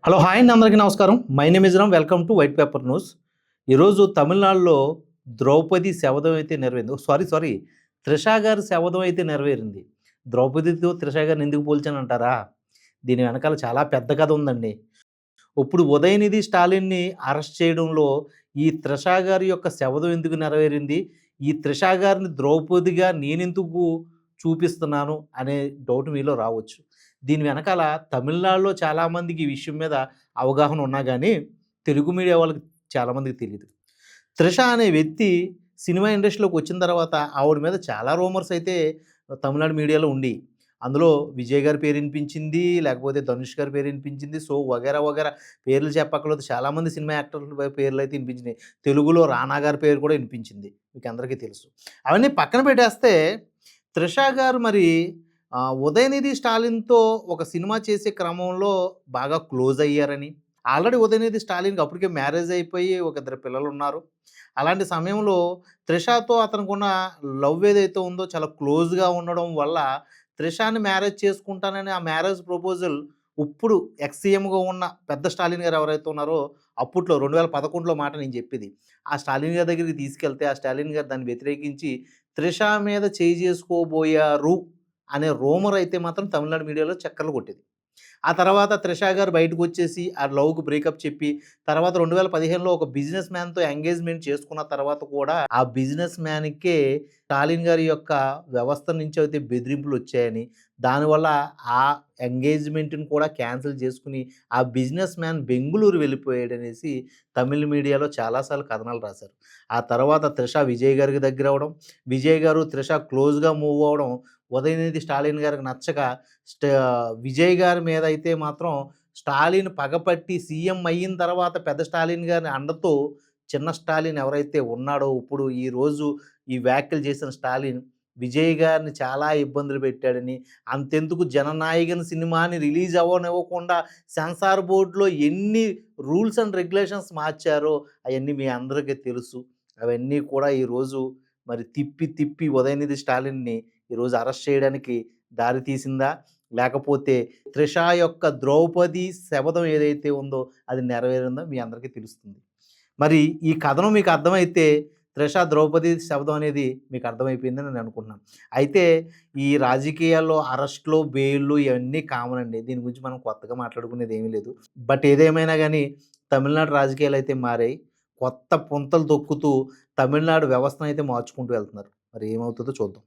Hello! Hi అండి. అందరికీ నమస్కారం. My name is Ram. Welcome to white paper news. ఈరోజు తమిళనాడులో ద్రౌపది శపథం అయితే నెరవేరింది. సారీ. త్రిష గారి శపథం అయితే నెరవేరింది. ద్రౌపదితో త్రిష గారిని ఎందుకు పోల్చానంటారా? దీని వెనకాల చాలా పెద్ద కథ ఉందండి. ఇప్పుడు ఉదయనిధి స్టాలిన్‌ని అరెస్ట్ చేయడంలో ఈ త్రిష గారి యొక్క శపథం ఎందుకు నెరవేరింది? ఈ త్రిష గారిని ద్రౌపదిగా నేనెందుకు చూపిస్తున్నాను అనే డౌట్ మీలో రావచ్చు. దీని వెనకాల తమిళనాడులో చాలామందికి ఈ విషయం మీద అవగాహన ఉన్నా గానీ, తెలుగు మీడియా వాళ్ళకి చాలామందికి తెలీదు. త్రిష అనే వ్యక్తి సినిమా ఇండస్ట్రీలోకి వచ్చిన తర్వాత ఆవిడ మీద చాలా రూమర్స్ అయితే తమిళనాడు మీడియాలో ఉండేయి. అందులో విజయ్ గారి పేరు ఇనిపించింది. లేకపోతే ధనుష్ గారి పేరు ఇనిపించింది. సో, వగైరా పేర్లు చెప్పక్కర్లేదు. చాలామంది సినిమా యాక్టర్ల పేర్లయితే ఇనిపించినాయి. తెలుగులో రానా గారి పేరు కూడా ఇనిపించింది. మీకందరికీ తెలుసు. అవన్నీ పక్కన పెట్టేస్తే త్రిష గారు మరి ఉదయనిధి స్టాలిన్‌తో ఒక సినిమా చేసే క్రమంలో బాగా క్లోజ్ అయ్యారని, ఆల్రెడీ ఉదయనిధి స్టాలిన్‌కి అప్పటికే మ్యారేజ్ అయిపోయి ఒక ఇద్దరు పిల్లలున్నారు. అలాంటి సమయంలో త్రిషతో అతనికున్న లవ్ ఏదైతే ఉందో చాలా క్లోజ్‌గా ఉండడం వల్ల త్రిషాని మ్యారేజ్ చేసుకుంటానని ఆ మ్యారేజ్ ప్రపోజల్ ఇప్పుడు ఎక్స్ సీఎంగా ఉన్న పెద్ద స్టాలిన్ గారు ఎవరైతే ఉన్నారో అప్పట్లో 2011లో మాట నేను చెప్పేది. ఆ స్టాలిన్ గారి దగ్గరికి తీసుకెళ్తే ఆ స్టాలిన్ గారు దాన్ని వ్యతిరేకించి త్రిష మీద చేయి చేసుకోబోయారు అనే రూమర్ అయితే మాత్రం తమిళనాడు మీడియాలో చక్కర్లు కొట్టేది. ఆ తర్వాత త్రిష గారు బయటకొచ్చేసి ఆ లవ్‌కి బ్రేకప్ చెప్పి, తర్వాత 2015లో ఒక బిజినెస్ మ్యాన్‌తో ఎంగేజ్‌మెంట్ చేసుకున్న తర్వాత కూడా, ఆ బిజినెస్ మ్యాన్‌కే స్టాలిన్ గారి యొక్క వ్యవస్థ నుంచి అయితే బెదిరింపులొచ్చాయని, దానివల్ల ఆ ఎంగేజ్‌మెంట్‌ని కూడా క్యాన్సెల్ చేసుకొని, ఆ బిజినెస్ మ్యాన్ బెంగుళూరు వెళ్ళిపోయాడనేసి తమిళ్ మీడియాలో చాలా సార్లు కథనాలు రాశారు. ఆ తర్వాత త్రిష విజయ్ గారికి దగ్గరవ్వడం, విజయ్ గారు త్రిష క్లోజ్‌గా మూవ్ అవ్వడం, ఉదయనిధి స్టాలిన్ గారికి నచ్చక స్టా విజయ్ గారి మీదయితే మాత్రం స్టాలిన్ పగపట్టి సీఎం అయిన తర్వాత పెద్ద స్టాలిన్ గారి అండతో చిన్న స్టాలిన్ ఎవరైతే ఉన్నాడో ఇప్పుడు ఈరోజు ఈ వ్యాఖ్యలు చేసిన స్టాలిన్ విజయ్ గారిని చాలా ఇబ్బందులు పెట్టాడని, అంతెందుకు 'జననాయకన్' సినిమాని రిలీజ్ అవ్వనివ్వకుండా సెన్సార్ బోర్డ్‌లో ఎన్ని రూల్స్ అండ్ రెగ్యులేషన్స్ మార్చారో అయన్నీ మీ అందరికీ తెలుసు. అవన్నీ కూడా ఈరోజు మరి తిప్పి ఉదయనిధి స్టాలిన్‌ని ఈరోజు అరెస్ట్ చేయడానికి దారి తీసిందా? లేకపోతే త్రిష యొక్క ద్రౌపది శపథం ఏదైతే ఉందో అది నెరవేరిందో మీ అందరికీ తెలుస్తుంది. మరి ఈ కథనం మీకు అర్థమైతే త్రిష, ద్రౌపది శపథం అనేది మీకు అర్థమైపోయిందని నేను అనుకుంటున్నాను. అయితే ఈ రాజకీయాల్లో అరెస్ట్‌లు, బెయిల్‌లు ఇవన్నీ కామన్ అండి. దీని గురించి మనం కొత్తగా మాట్లాడుకునేది ఏమీ లేదు. బట్ ఏదేమైనా గాని తమిళనాడు రాజకీయాలయితే మారాయి. కొత్త పుంతలు తొక్కుతూ తమిళనాడు వ్యవస్థనైతే మార్చుకుంటూ వెళ్తున్నారు. మరి ఏమవుతుందో చూద్దాం.